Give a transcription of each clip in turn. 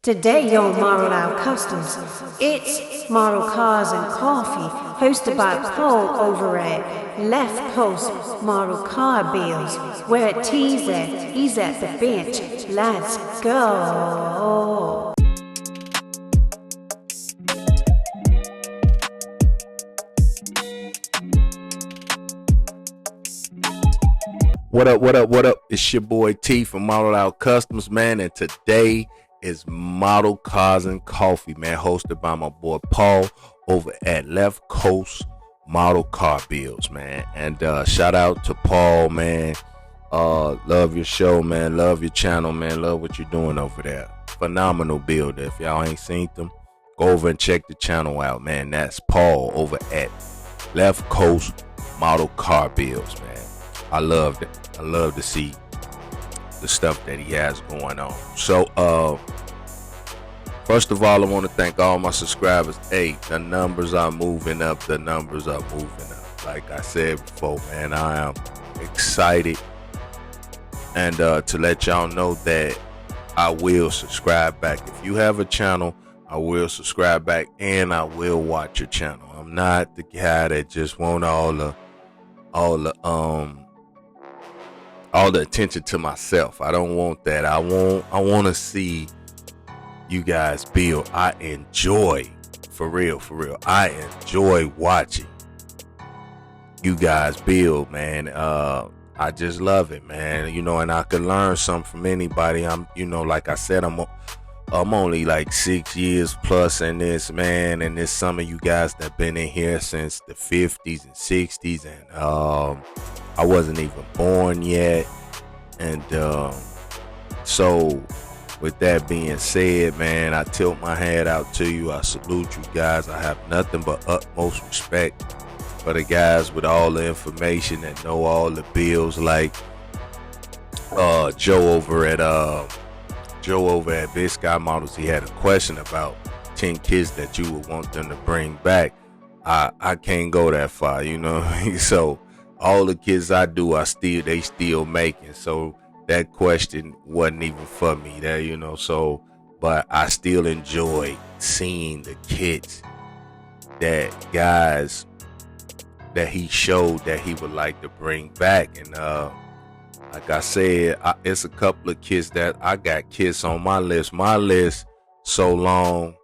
Today on Model Out Customs, it's Model Cars and Coffee, hosted by Paul over at Left Coast Model Car Bills. Where T's at, he's at the bench. Let's go. What up, what up, what up? It's your boy T from Model Out Customs, man, and today is Model Cars and Coffee, man, hosted by my boy Paul over at Left Coast Model Car Bills, man. And shout out to Paul, man. Love your show, man. Love your channel, man. Love what you're doing over there. Phenomenal builder. If y'all ain't seen them, go over and check the channel out, man. That's Paul over at Left Coast Model Car Bills, man. I loved it. I love to see the stuff that he has going on. So, first of all, I want to thank all my subscribers. Hey, the numbers are moving up. The numbers are moving up. Like I said before, man, I am excited. And to let y'all know that I will subscribe back. If you have a channel, I will subscribe back and I will watch your channel. I'm not the guy that just want all the attention to myself. I don't want that. I want to see you guys build. I enjoy, for real. I enjoy watching you guys build, man. I just love it, man. You know, and I can learn something from anybody. Like I said, I'm only like 6 years plus in this, man. And there's some of you guys that been in here since the 50s and 60s, and I wasn't even born yet. And so with that being said, man, I tilt my hat out to you. I salute you guys. I have nothing but utmost respect for the guys with all the information that know all the bills, like Joe over at Big Sky Models. He had a question about 10 kids that you would want them to bring back. I can't go that far, you know. So all the kids I do, they still making. So that question wasn't even for me there, you know. So, but I still enjoy seeing the kids that he showed that he would like to bring back. And like I said, it's a couple of kids that I got kids on my list. My list so long,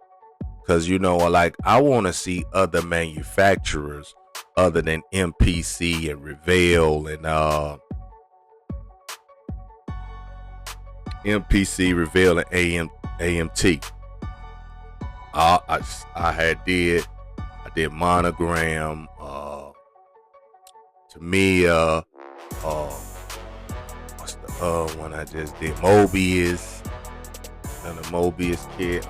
because, you know, like, I want to see other manufacturers other than MPC and Revell and MPC, Revell, and AMT. I did Monogram, Tamiya, what's the one I just did? Mobius, and the Mobius kit.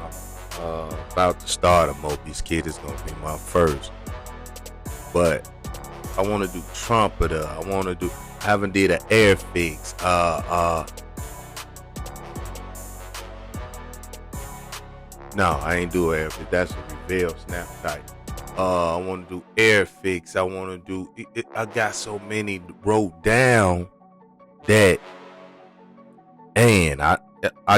I'm about to start a Mobius kit. It's gonna be my first. But I want to do trumpeter. I haven't did an air fix. No, I ain't do air fix. That's a Revell snap type. I want to do air fix. I want to do. I got so many wrote down that, and I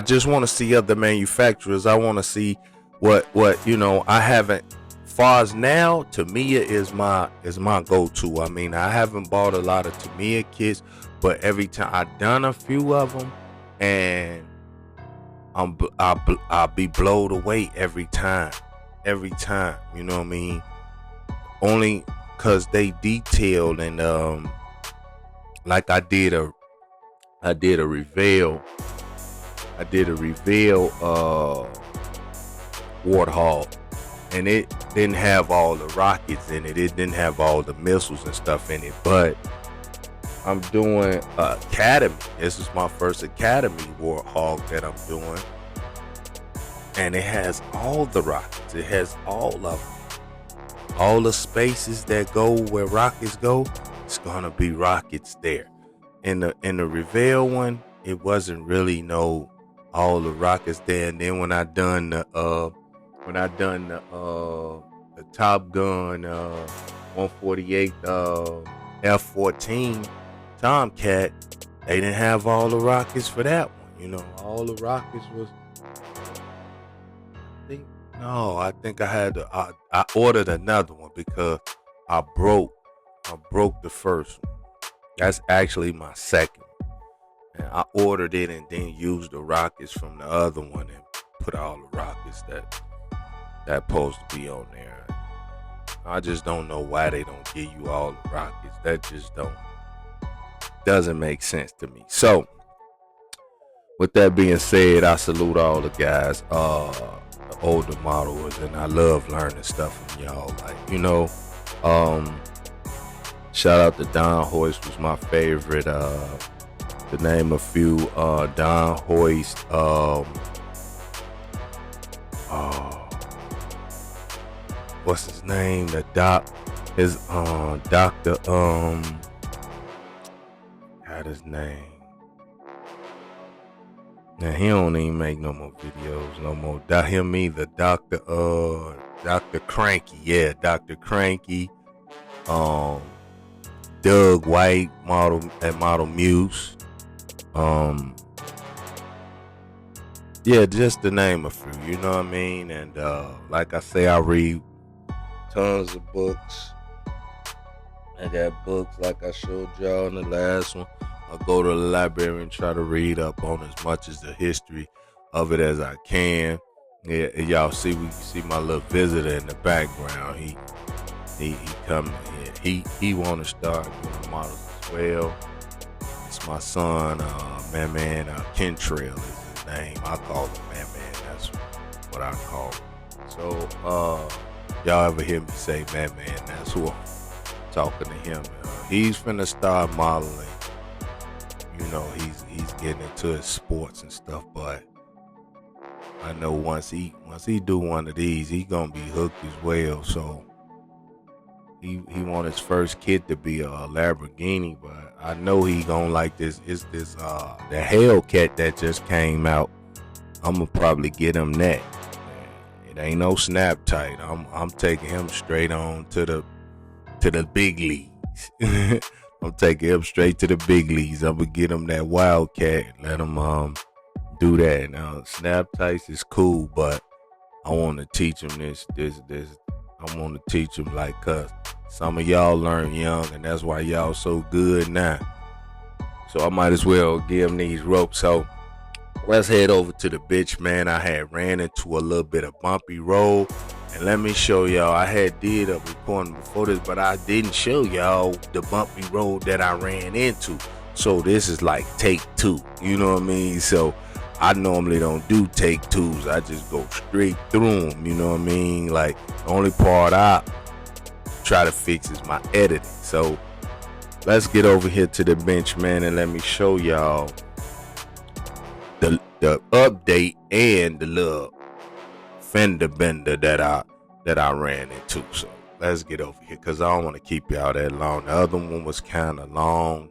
just want to see other manufacturers. I want to see what you know. I haven't. Far as now, Tamiya is my go-to. I mean, I haven't bought a lot of Tamiya kits, but every time I've done a few of them, and I'll be blown away every time. You know what I mean? Only because they detailed, and like I did a Revell Warthog. And it didn't have all the rockets in it. It didn't have all the missiles and stuff in it. But I'm doing Academy. This is my first Academy Warthog that I'm doing. And it has all the rockets. It has all of them. All the spaces that go where rockets go, it's gonna be rockets there. In the Revell one, it wasn't really all the rockets there. And then when I done the Top Gun 148 F-14 Tomcat, they didn't have all the rockets for that one. You know, all the rockets was think no, I think I had to. I ordered another one because I broke. I broke the first one. That's actually my second. And I ordered it and then used the rockets from the other one and put all the rockets that supposed to be on there. I just don't know why they don't give you all the rockets. That just doesn't make sense to me. So with that being said, I salute all the guys, the older models, and I love learning stuff from y'all. Like, shout out to Don Hoist was my favorite. To name a few, Don Hoist, what's his name? The doctor, got his name. Now he don't even make no more videos no more. Him either. Dr. Cranky, yeah, Dr. Cranky. Doug White, model Muse. Yeah, just to name a few, you know what I mean? And like I say, I read tons of books. I got books like I showed y'all in the last one. I go to the library and try to read up on as much as the history of it as I can. Yeah, y'all see, we see my little visitor in the background. He coming here. He want to start doing models as well. It's my son, Kentrail is his name. I call him Man. That's what I call him. So y'all ever hear me say Man? That's who I'm talking to him. He's finna start modeling. He's getting into his sports and stuff, but I know once he do one of these, he gonna be hooked as well. So he want his first kid to be a Lamborghini, but I know he gonna like this. It's this the Hellcat that just came out. I'm gonna probably get him that. It ain't no snap tight. I'm taking him straight on to the big leagues. I'm taking him straight to the big leagues. I'm gonna get him that Wildcat and let him do that. Now snap tights is cool, but I want to teach him this. I want to teach him like, cause some of y'all learn young, and that's why y'all so good now. So I might as well give him these ropes. So let's head over to the bitch, man. I had ran into a little bit of bumpy road. And let me show y'all, I had did a recording before this, but I didn't show y'all the bumpy road that I ran into. So this is like take two, you know what I mean? So I normally don't do take twos. I just go straight through them, you know what I mean? Like the only part I try to fix is my editing. So let's get over here to the bench, man, and let me show y'all the update and the little fender bender that I ran into. So let's get over here because I don't want to keep y'all that long. The other one was kind of long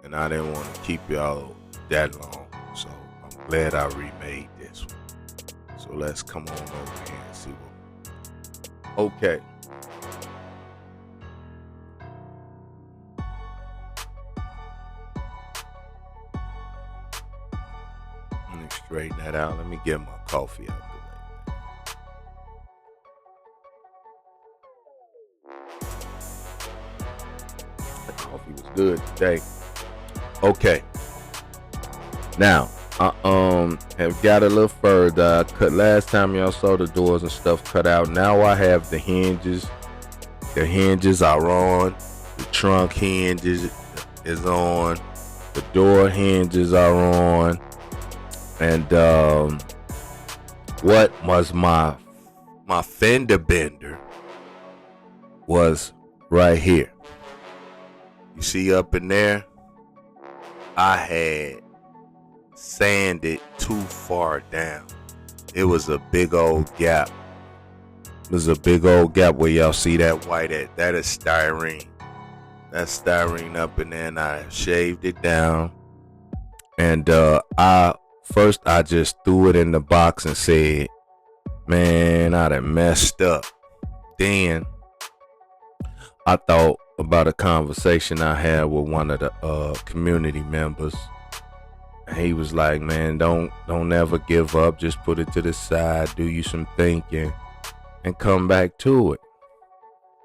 and I didn't want to keep y'all that long. So I'm glad I remade this one. So let's come on over here and see what. Okay. Let me straighten that out. Let me get my coffee out. Coffee was good today. Okay. Now, I have got a little further. I cut last time y'all saw the doors and stuff cut out. Now I have the hinges. The hinges are on. The trunk hinges is on. The door hinges are on. And what was my fender bender was right here. You see up in there, I had sanded too far down. It was a big old gap. There's a big old gap where y'all see that white at. That is styrene. That's styrene up in there, and I shaved it down. And I just threw it in the box and said, man, I done messed up. Then I thought about a conversation I had with one of the community members, he was like, man, don't ever give up. Just put it to the side, do you some thinking, and come back to it.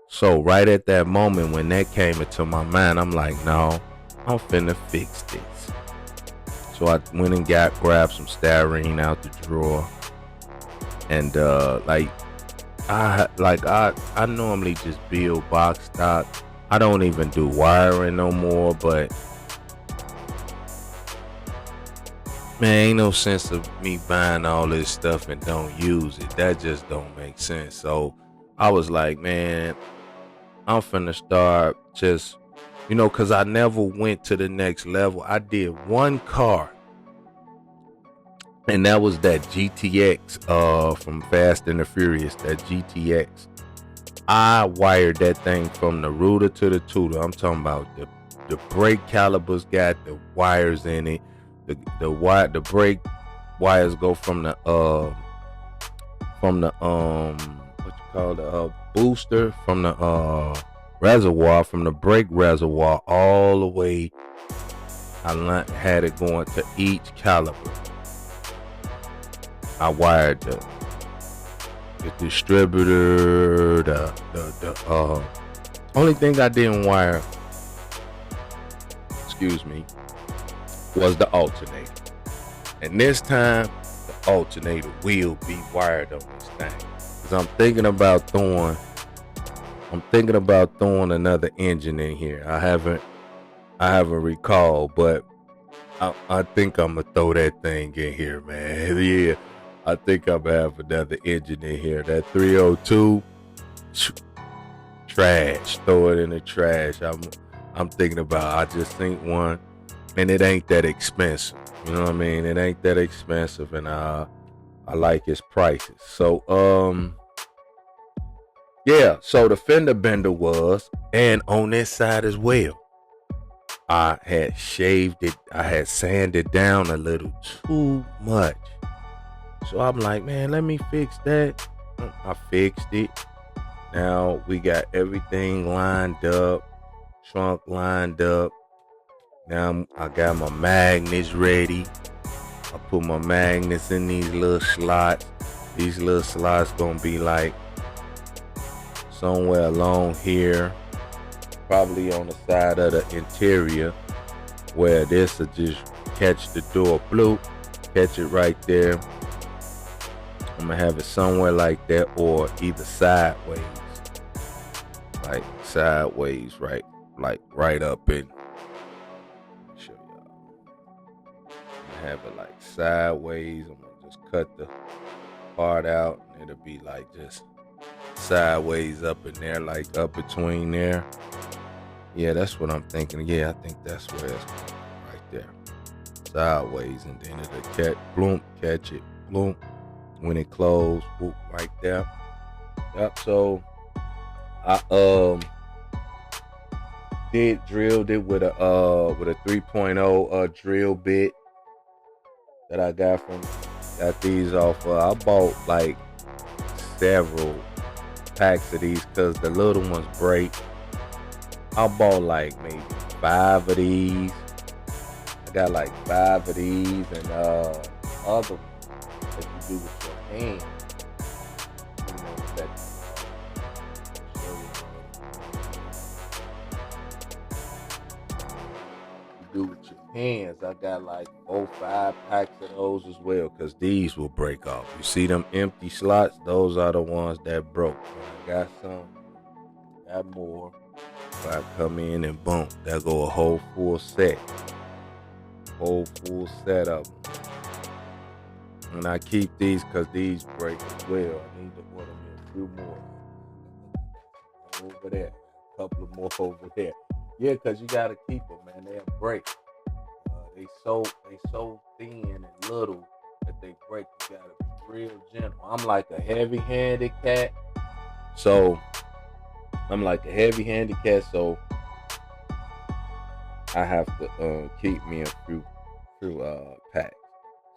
So right at that moment when that came into my mind, I'm like, no, I'm finna fix this. So I went and grabbed some styrene out the drawer, and I normally just build box stock. I don't even do wiring no more, but man, ain't no sense of me buying all this stuff and don't use it. That just don't make sense. So I was like, man, I'm finna start just, cause I never went to the next level. I did one car, and that was that GTX from Fast and the Furious, that GTX. I wired that thing from the rooter to the tutor. I'm talking about the brake calipers got the wires in it. The brake wires go from the booster, from the reservoir, from the brake reservoir all the way. I had it going to each caliper. I wired the distributor, the only thing I didn't wire, was the alternator. And this time the alternator will be wired on this thing. Cause I'm thinking about throwing another engine in here. I haven't recalled, but I think I'm gonna throw that thing in here, man. Yeah. I think I'm gonna have another engine in here. That 302, trash. Throw it in the trash. I'm thinking about. I just think one, and it ain't that expensive. You know what I mean? It ain't that expensive, and I like its prices. So yeah. So the fender bender was, and on this side as well, I had shaved it. I had sanded down a little too much. So I'm like, man, let me fix that. I fixed it. Now we got everything lined up, trunk lined up. Now I got my magnets ready. I put my magnets in these little slots. These little slots gonna be like somewhere along here, probably on the side of the interior, where this will just catch the door, bloop, catch it right there. I'm gonna have it somewhere like that, or either sideways, right, like right up in. Show y'all. I'm gonna have it like sideways. I'm gonna just cut the part out, and it'll be like just sideways up in there, like up between there. Yeah, that's what I'm thinking. Yeah, I think that's where it's right there, sideways, and then it'll catch it, bloom. When it closed, whoop, right there. Yep. So I drilled it with a 3.0 drill bit that I got these off. I bought like several packs of these because the little ones break. I bought like maybe 5 of these. I got like 5 of these, and other ones that you do with your hands. You do with your hands. I got like 4-5 packs of those as well, because these will break off. You see them empty slots? Those are the ones that broke. I got some, got more. If I come in and boom, there go a whole full set. Whole full set of them. And I keep these because these break as well. I need to order me a few more. Over there. A couple of more over there. Yeah, because you got to keep them, man. They'll break. They so thin and little that they break. You got to be real gentle. I'm like a heavy-handed cat. So I have to keep me a few packs.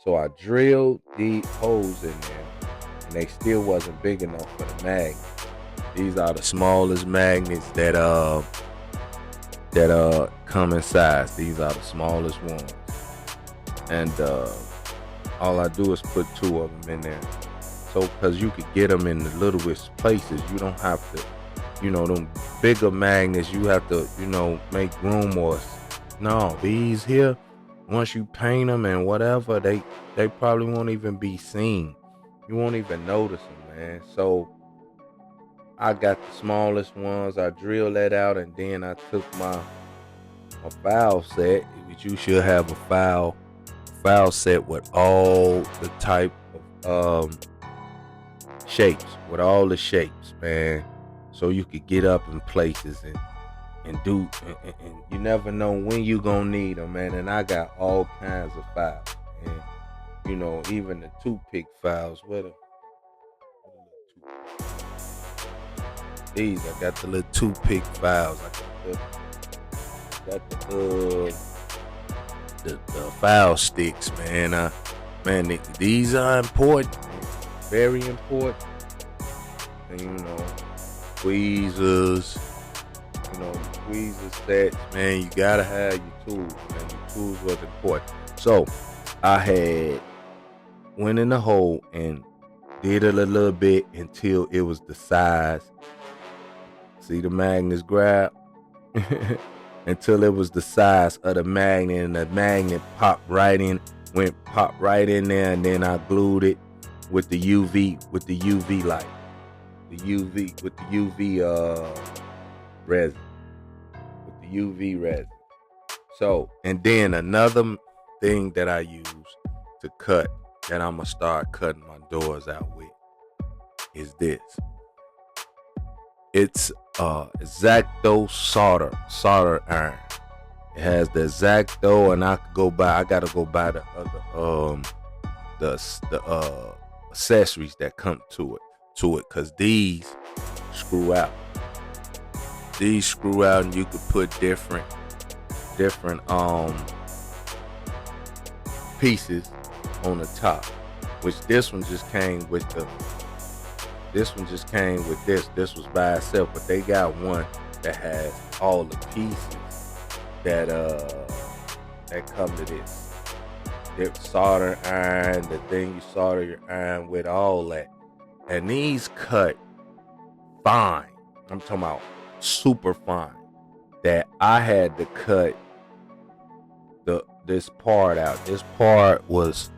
So I drilled the holes in there, and they still wasn't big enough for the magnet. These are the smallest magnets that come in size. These are the smallest ones. and all I do is put 2 of them in there. So, because you could get them in the littlest places, you don't have to, them bigger magnets, you have to, make room or, no, these here, once you paint them and whatever, they probably won't even be seen. You won't even notice them, man. So, I got the smallest ones. I drilled that out, and then I took my file set, which you should have a file set with all the type of shapes, with all the shapes, man. So you could get up in places and do, and you never know when you gonna need them, man. And I got all kinds of files, and even the toothpick files. These, I got the little toothpick files. I got the file sticks, man. These are important, very important. And tweezers, tweezer sets, man. You gotta have your tools, man. Your tools was important. So I went in the hole and did it a little bit until it was the size. See the magnets grab? Until it was the size of the magnet, and the magnet popped right in there, and then I glued it with the UV light. With the UV resin. With the UV resin. So, and then another thing that I use to cut, that I'm gonna start cutting my doors out with, is this. It's X-Acto solder iron. It has the X-Acto, and I gotta go buy the other accessories that come to it, because these screw out. And you could put different pieces on the top, which this one just came with this was by itself, but they got one that has all the pieces that come to this. The solder iron, the thing you solder your iron with, all that. And these cut fine. I'm talking about super fine. That I had to cut this part out. This part was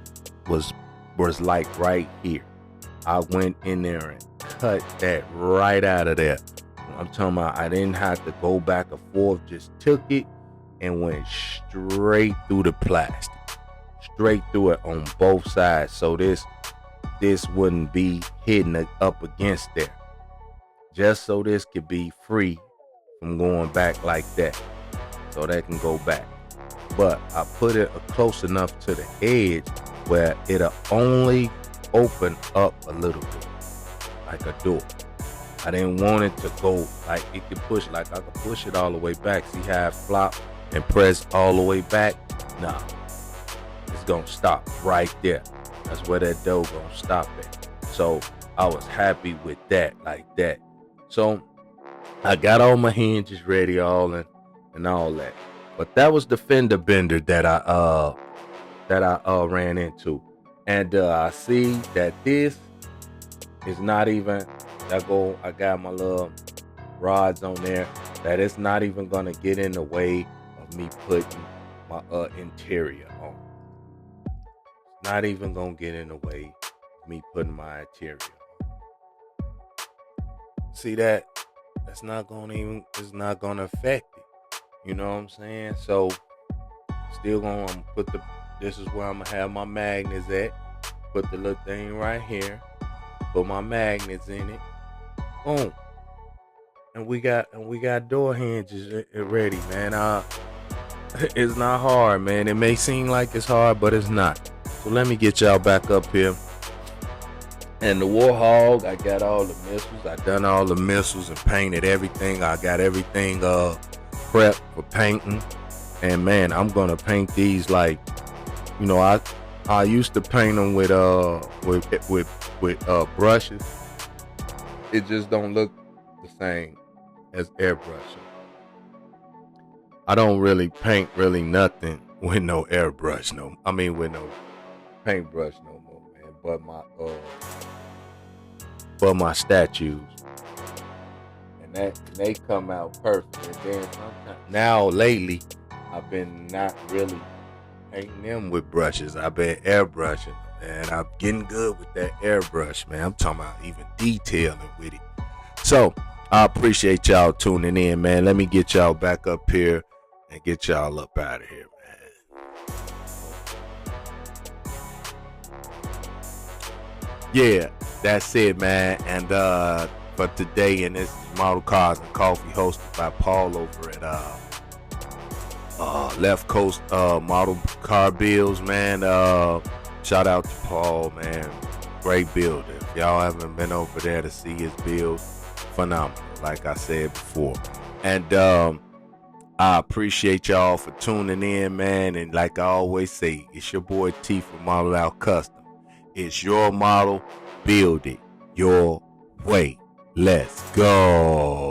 like right here. I went in there and cut that right out of there. I'm talking about, I didn't have to go back and forth. Just took it and went straight through the plastic. Straight through it on both sides. So this wouldn't be hidden up against there. Just so this could be free from going back like that. So that can go back. But I put it close enough to the edge where it'll only open up a little bit, like a door. I didn't want it to go like it could push, like I could push it all the way back. See how it flop and press all the way back? Nah, it's gonna stop right there. That's where that door gonna stop at. So I was happy with that, like that. So I got all my hinges ready, and all that. But that was the fender bender that I ran into. And I see that this is not even, I got my little rods on there, that it's not even going to get in the way of me putting my interior on. It's not even going to get in the way of me putting my interior on. See that? It's not going to affect it. You know what I'm saying? So, still going to put this is where I'm going to have my magnets at. Put the little thing right here. Put my magnets in it. Boom. And we got door hinges ready, man. It's not hard, man. It may seem like it's hard, but it's not. So let me get y'all back up here. And the Warhog, I got all the missiles. I done all the missiles and painted everything. I got everything prepped for painting. And man, I'm gonna paint these like, I used to paint them with brushes. It just don't look the same as airbrushing. I don't really paint nothing with no airbrush with no paintbrush no more, man. But my statues, and they come out perfect. And then sometimes now lately, I've been not really painting them with brushes. I've been airbrushing, and I'm getting good with that airbrush, man. I'm talking about even detailing with it. So I appreciate y'all tuning in, man. Let me get y'all back up here and get y'all up out of here, man. Yeah, that's it, man. And for today, and this is Model Cars and Coffee, hosted by Paul over at Left Coast Model Car Builds, man. Shout out to Paul, man. Great builder. If y'all haven't been over there to see his builds, phenomenal, like I said before. And I appreciate y'all for tuning in, man. And like I always say, it's your boy T from Model Out Custom. It's your model. Build it your way. Let's go.